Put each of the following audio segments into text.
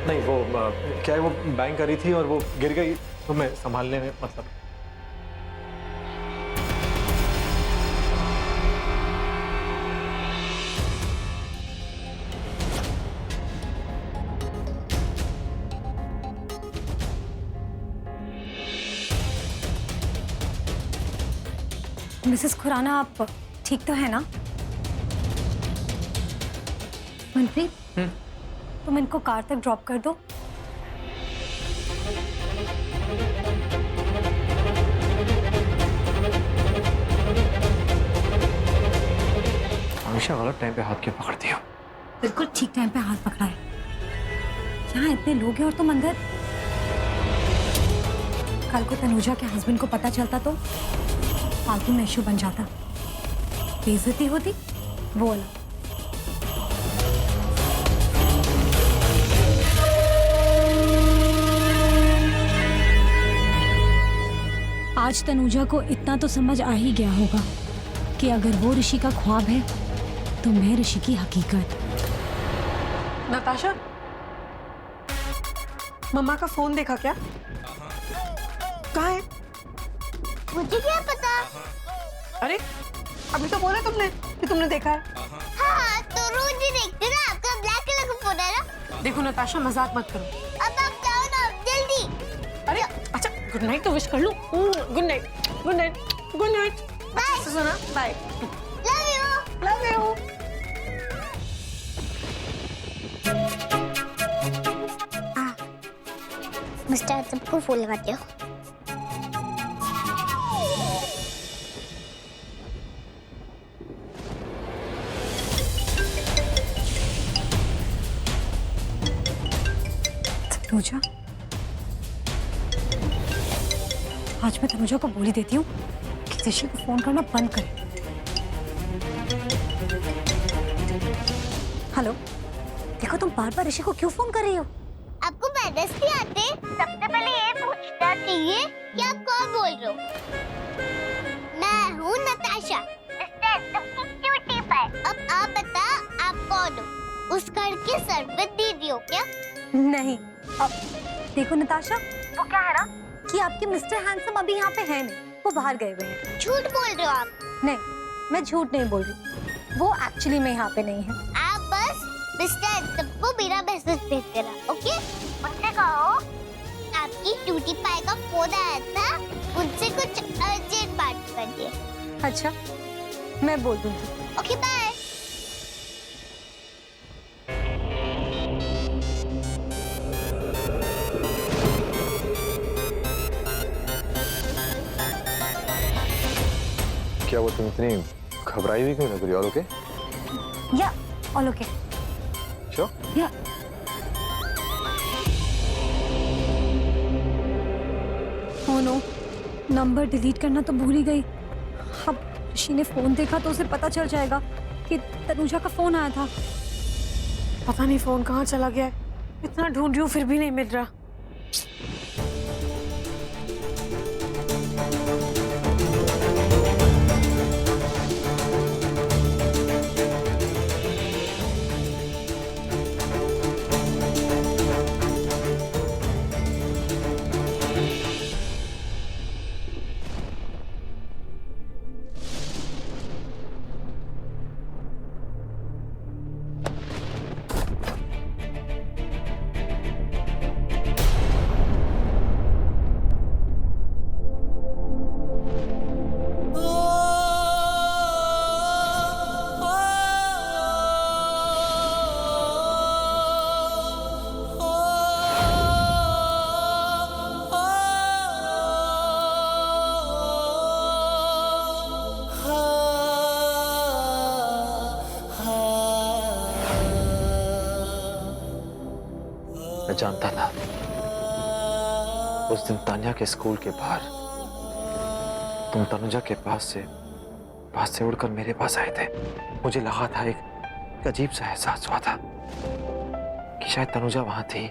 नहीं वो क्या है, वो बैंग कर रही थी और वो गिर गई तो मैं संभालने में मतलब। मिसेस खुराना, आप ठीक तो है ना? मनप्रीत, तुम इनको कार तक ड्रॉप कर दो। हमेशा गलत टाइम पे हाथ क्यों पकड़ती हो? बिल्कुल ठीक टाइम पे हाथ पकड़ा है। यहाँ इतने लोग हैं और तुम अंदर। कल को तनुजा के हस्बैंड को पता चलता तो फालतू में इश्यू बन जाता, बेइज्जती होती वो अलग। आज तनुजा को इतना तो समझ आ ही गया होगा कि अगर वो ऋषि का ख्वाब है तो मैं ऋषि की हकीकत। नताशा, मम्मा का फोन देखा क्या? कहाँ है? मुझे क्या पता? अरे अभी तो बोला तुमने कि तुमने देखा है। हाँ, तो रोज ही देखते ना, आपका ब्लैक कलर का फोन है ना। देखो नताशा, मजाक मत करो। अब आप जाओ ना, जल्दी। अरे अच्छा, गुड नाइट तो विश कर लूं। Good night, good night, good night. Bye. सुना, bye. Love you. Love you. Mister सबको फूल लगाते हो। तनुजा, आज मैं तनुजा को बोल ही देती हूँ कि ऋषि को फोन करना बंद करे। हेलो, देखो तुम बार बार ऋषि को क्यों फोन कर रही हो? आपको मैनर्स नहीं आते? सबसे पहले ये पूछना चाहिए कि आप कौन बोल रहे हो। मैं हूँ नताशा, मिस्टर सबकी क्यूटी पाई। अब आप बता, आप कौन हो? उस घर के सरपंच दीदी हो क्या? नहीं, अब देखो नताशा, वो क्या है ना कि आपके मिस्टर हैंडसम अभी यहाँ पे है नहीं, वो बाहर गए हुए हैं। झूठ बोल रहे हो आप। नहीं, मैं झूठ नहीं बोल रही, वो एक्चुअली में यहाँ पे नहीं है। आप बस मिस्टर सबको मेरा मैसेज भेज देना, ओके? उनसे कहो आपकी क्यूटी पाई का फोन आया था, उनसे कुछ अर्जेंट बात करनी है। अच्छा, मैं बोल दूंगी। Okay, bye. क्या वो तुम इतनी घबराई हुई क्यों लग रही हो? और ओके? या ऑल ओके? श्योर? या ओ नो, नंबर डिलीट करना तो भूल ही गई। अब ऋषि ने फोन देखा तो उसे पता चल जाएगा कि तनुजा का फोन आया था। पता नहीं फोन कहाँ चला गया है। इतना ढूंढ रही हूँ फिर भी नहीं मिल रहा। मैं जानता था उस दिन तान्या के स्कूल के बाहर तुम तनुजा के पास से उड़कर मेरे पास आए थे। मुझे लगा था, एक अजीब सा एहसास हुआ था कि शायद तनुजा वहां थी।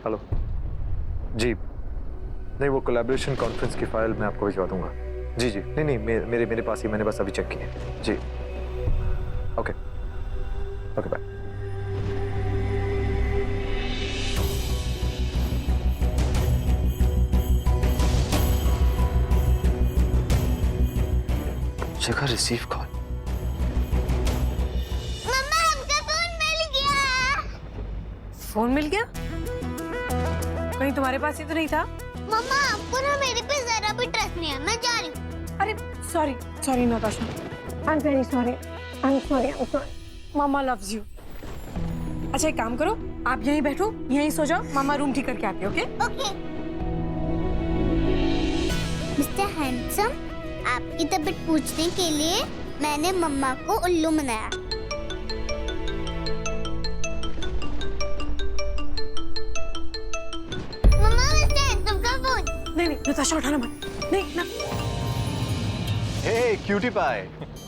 हेलो जी, नहीं वो कोलैबोरेशन कॉन्फ्रेंस की फाइल मैं आपको भिजवा दूंगा। जी जी, नहीं नहीं, मेरे पास ही, मैंने बस अभी चेक की है जी। Okay okay bye. जगह रिसीव कॉल। मम्मा आपका फोन मिल गया। फोन मिल गया? कहीं तुम्हारे पास ही तो नहीं था? मम्मा आपको ना मेरे पे जरा भी ट्रस्ट नहीं है, मैं जा रही हूँ। अरे sorry sorry Natasha, I am very sorry, I am sorry. Mama loves you. अच्छा एक काम करो, आप यहीं बैठो, यहीं सो जाओ, मामा रूम ठीक करके आते हैं। Okay okay. मिस्टर हैंडसम, आपकी तबीयत पूछने के लिए मैंने मम्मा को उल्लू बनाया। मम्मा मिस्टर हैंडसम का फोन। नहीं नहीं नताशा उठाना मत, नहीं ना। Hey cutie pie.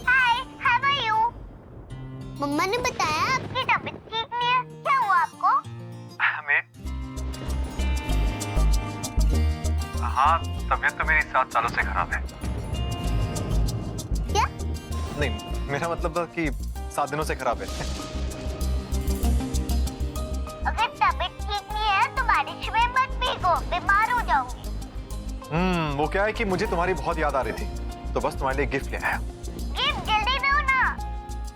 Hi, how are you? मम्मा ने बताया आपकी तबीयत ठीक नहीं है, क्या हुआ आपको? हाँ, तबीयत तो मेरी 7 सालों से खराब है। क्या? नहीं, मेरा मतलब था कि 7 दिनों से खराब है। अगर तबीयत ठीक नहीं है तो बारिश में मत भीगो, बीमार हो जाओगी। वो क्या है कि मुझे तुम्हारी बहुत याद आ रही थी, तो बस तुम्हारे लिए गिफ्ट ले आया। गिफ्ट जल्दी दो ना।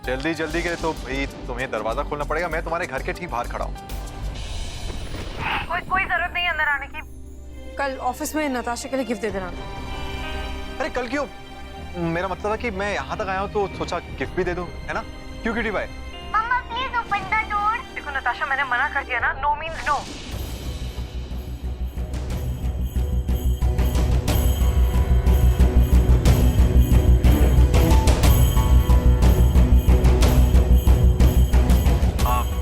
जल्दी जल्दी के तो भाई तुम्हें दरवाजा खोलना पड़ेगा, मैं तुम्हारे घर के ठीक बाहर खड़ा हूँ। कोई जरूरत नहीं अंदर आने की। कल ऑफिस में नताशा के लिए गिफ्ट दे देना। अरे कल क्यों? मेरा मतलब है कि मैं यहाँ तक आया हूँ तो सोचा गिफ्ट भी दे दूँ, है ना? क्यों क्यूटी भाई? मम्मा प्लीज ओपन द डोर। देखो नताशा, मैंने मना कर दिया ना, नो मीन्स नो।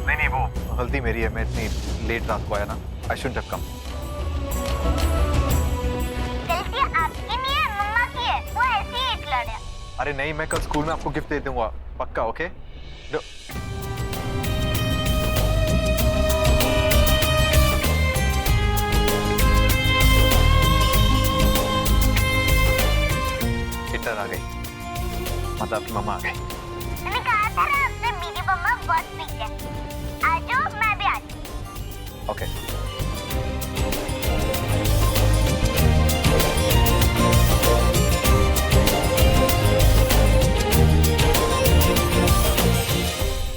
नहीं वो गलती मेरी है, मैं इतनी लेट रात को आया ना। I should have come. गलती आपकी नहीं है, मम्मा की है, वो ऐसे ही एक लड़े। अरे नहीं, मैं कल स्कूल में आपको गिफ्ट दे दूंगा पक्का। ओके हिटलर आ गई, मतलब आपकी मम्मा आ गई। मैंने कहा था ना आपसे, मेरी मम्मा बहुत स्वीट है। आ जाओ, मैं भी आती हूँ। ओके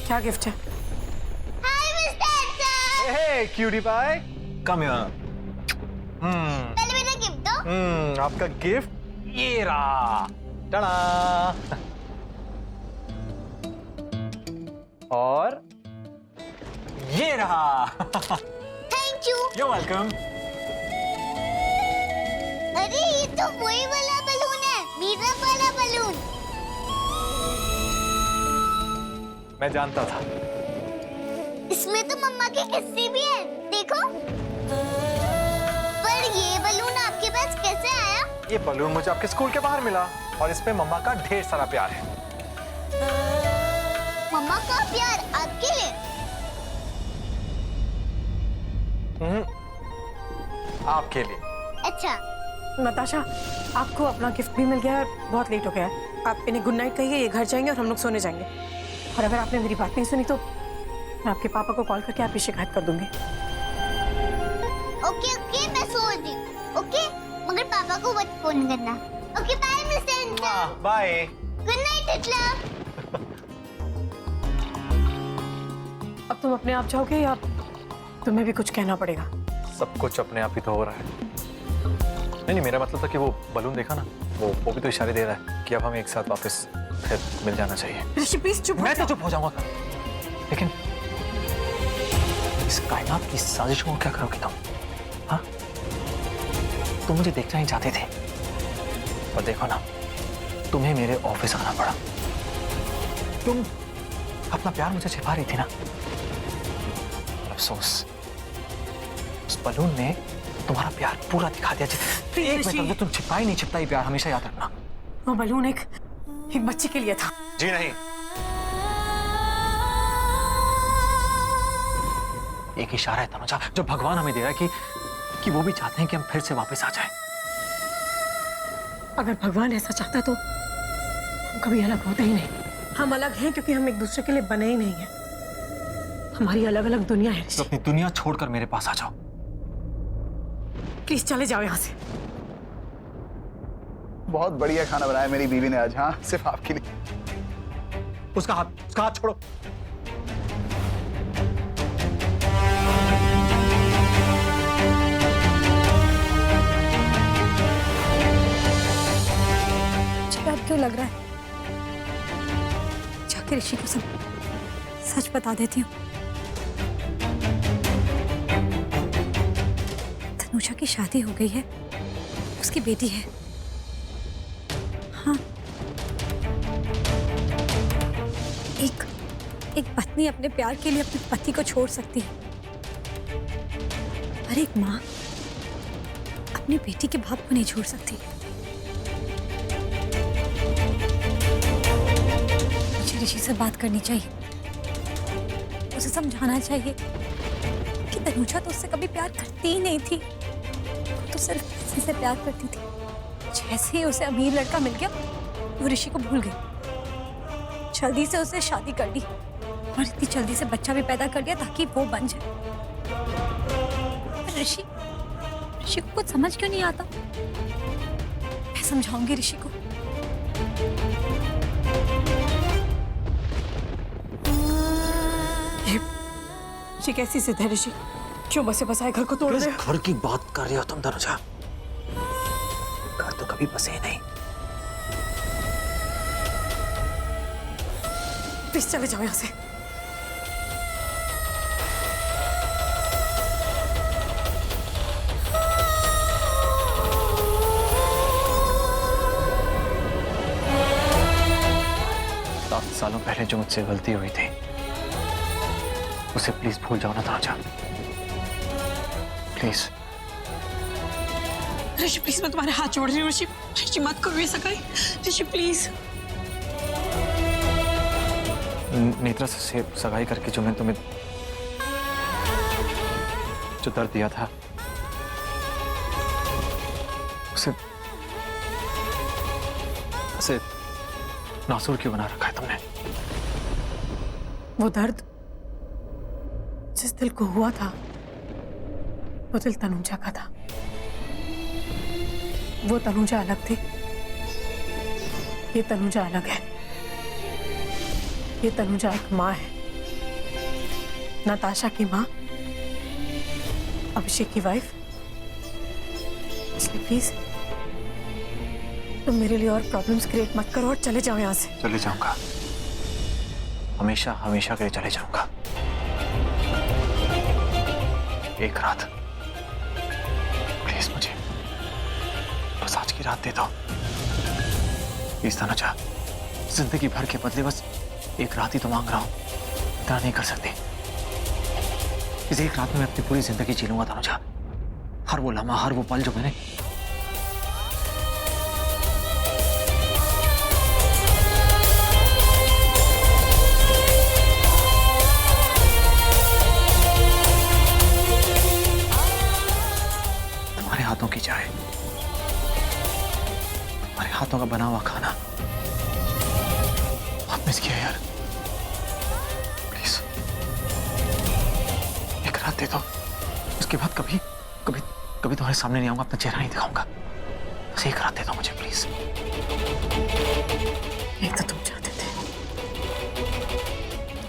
क्या गिफ्ट है? Hi mister handsome. Hey cutie pie, come here. पहले मेरा गिफ्ट दो। आपका गिफ्ट ये रहा। टाडा। और ये रहा। Thank you. You're welcome. अरे ये तो वही वाला बलून है, मेरा वाला बलून। मैं जानता था। इसमें तो मम्मा के किस्से भी हैं, देखो। पर ये बलून आपके पास कैसे आया? ये बलून मुझे आपके स्कूल के बाहर मिला और इस पे मम्मा का ढेर सारा प्यार है। मम्मा का प्यार आपके लिए? आपके लिए। अच्छा। नताशा, आपको अपना गिफ्ट भी मिल गया है, बहुत लेट हो गया है। आप इन्हें गुड नाइट कहिए, ये घर जाएंगे और हम लोग सोने जाएंगे। और अगर आपने मेरी बात नहीं सुनी तो मैं आपके पापा को कॉल करके आपकी शिकायत कर दूंगी। ओके ओके, मैं सो रही हूँ। ओके, मगर पापा को मत फोन करना। Okay bye mister handsome. Bye. Good night Hitler. अब तुम अपने आप जाओगे या तुम्हें भी कुछ कहना पड़ेगा? सब कुछ अपने आप ही तो हो रहा है। नहीं मेरा मतलब था कि वो बलून देखा ना, वो भी तो इशारे दे रहा है कि अब हमें एक साथ वापस फिर मिल जाना चाहिए। ऋषि प्लीज चुप हो मैं तो जाओ। चुप हो जाऊंगा, लेकिन इस कायनात की साजिशों को क्या करोगे तुम? हाँ, तुम मुझे देखना ही चाहते थे, पर देखो ना, तुम्हें मेरे ऑफिस आना पड़ा। तुम अपना प्यार मुझे छिपा रही थी ना। अफसोस, उस बलून ने तुम्हारा प्यार पूरा दिखा दिया। एक मिनट, तुम छिपा ही नहीं छिपता ही प्यार, हमेशा याद रखना। वो बलून एक बच्ची के लिए था। जी नहीं, एक इशारा है तनुजा, जो भगवान हमें दे रहा है कि वो भी चाहते हैं कि हम फिर से वापस आ जाएं। अगर भगवान ऐसा चाहता तो हम कभी अलग होते ही नहीं। हम अलग हैं क्योंकि हम एक दूसरे के लिए बने ही नहीं हैं। हमारी अलग अलग दुनिया है। तो अपनी दुनिया छोड़कर मेरे पास आ जाओ। प्लीज चले जाओ यहाँ से। बहुत बढ़िया खाना बनाया मेरी बीवी ने आज। हाँ, सिर्फ आपके लिए। उसका हाथ छोड़ो। डर क्यों लग रहा है? जाकर ऋषि को सब सच बता देती हूँ। तनुजा की शादी हो गई है, उसकी बेटी है। हाँ, एक पत्नी अपने प्यार के लिए अपने पति को छोड़ सकती है, पर एक माँ अपनी बेटी के बाप को नहीं छोड़ सकती। ऋषि से बात करनी चाहिए, उसे समझाना चाहिए कि तनुजा तो उससे कभी प्यार करती ही नहीं थी। वो तो सिर्फ किसी से प्यार करती थी। जैसे ही उसे अमीर लड़का मिल गया, वो ऋषि को भूल गई। जल्दी से उसे शादी कर ली और इतनी जल्दी से बच्चा भी पैदा कर लिया ताकि वो बन जाए। पर ऋषि को कुछ समझ क्यों नहीं आता? मैं समझाऊंगी ऋषि को। ऋषि कैसी जिद है? ऋषि क्यों बसे बसाए घर को तोड़ रहे हो? घर की बात कर रही हो तुम तनुजा? घर तो कभी बसे ही नहीं। प्लीज चले जाओ यहाँ से। सालों पहले जो मुझसे गलती हुई थी उसे प्लीज भूल जाओ ना तनुजा, प्लीज। ऋषि प्लीज, मैं तुम्हारे हाथ जोड़ रही हूँ। ऋषि मत करो ये सगाई। ऋषि प्लीज। नेत्रा से सगाई करके जो मैंने तुम्हें जो दर्द दिया था उसे नासूर क्यों बना रखा है तुमने? वो दर्द जिस दिल को हुआ था वो दिल तनुजा का था। वो तनुजा अलग थी, ये तनुजा अलग है। ये तनुजा एक माँ है, नताशा की माँ, अभिषेक की वाइफ। इसलिए प्लीज तुम मेरे लिए और प्रॉब्लम्स क्रिएट मत करो और चले जाओ यहाँ से। चले जाऊंगा, हमेशा हमेशा के लिए चले जाऊंगा। एक रात प्लीज मुझे बस आज की रात दे दो प्लीज तनुजा। जिंदगी भर के बदले बस एक रात ही तो मांग रहा हूं, इतना नहीं कर सकते। इस एक रात में मैं अपनी पूरी जिंदगी जी लूंगा तनुजा। हर वो लम्हा, हर वो पल जो मैंने तुम्हारे हाथों की चाय, तुम्हारे हाथों का बना हुआ खाना बहुत मिस किया यार। प्लीज एक रात दे दो, उसके बाद कभी कभी कभी तुम्हारे सामने नहीं आऊंगा, अपना चेहरा नहीं दिखाऊंगा। बस एक रात दे दो मुझे प्लीज। ये तो तुम चाहते थे।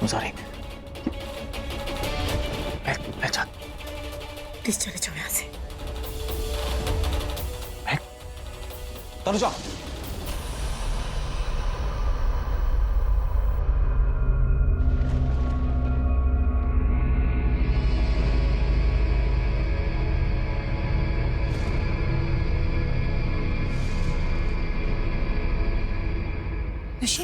सॉरी, मैं प्लीज चले जाओ यहाँ से। तनुजा, ऋषि,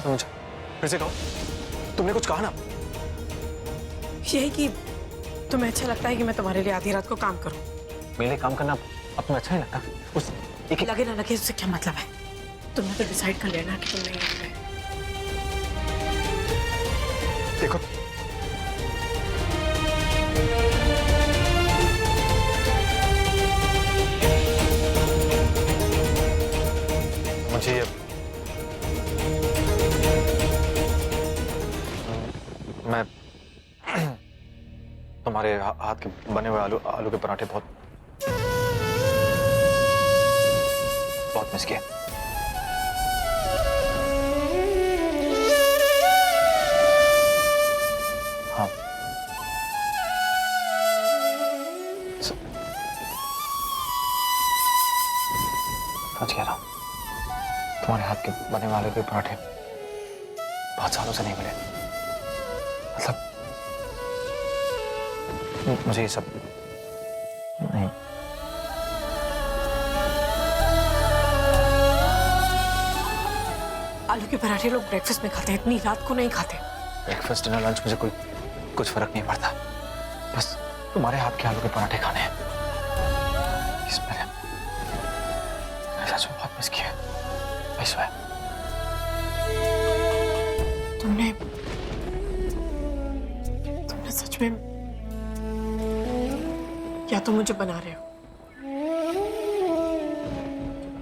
तनुजा, फिर से कहो, तुमने कुछ कहा ना? यही कि तुम्हें अच्छा लगता है कि मैं तुम्हारे लिए आधी रात को काम करूं। मेरे लिए काम करना अब तुम्हें अच्छा नहीं लगता? उस एक लगे ना लगे उससे क्या मतलब है? तुमने तो डिसाइड कर लेना कि तुम नहीं रहे। देखो, मुझे मैं तुम्हारे हाथ के बने हुए आलू के पराठे बहुत मिस किए। हाँ, सच कह रहा हूँ, तुम्हारे हाथ के बने हुए आलू के पराठे बहुत सालों से नहीं मिले। मतलब मुझे ये सब नहीं। आलू के पराठे लोग ब्रेकफास्ट में खाते हैं, इतनी रात को नहीं खाते। ब्रेकफास्ट डिनर लंच मुझे कुछ फर्क नहीं पड़ता, बस तुम्हारे हाथ के आलू के पराठे खाने हैं। इस मैंने सच में बहुत मिस किया। I swear। तुमने सच में या तो मुझे बना रहे हो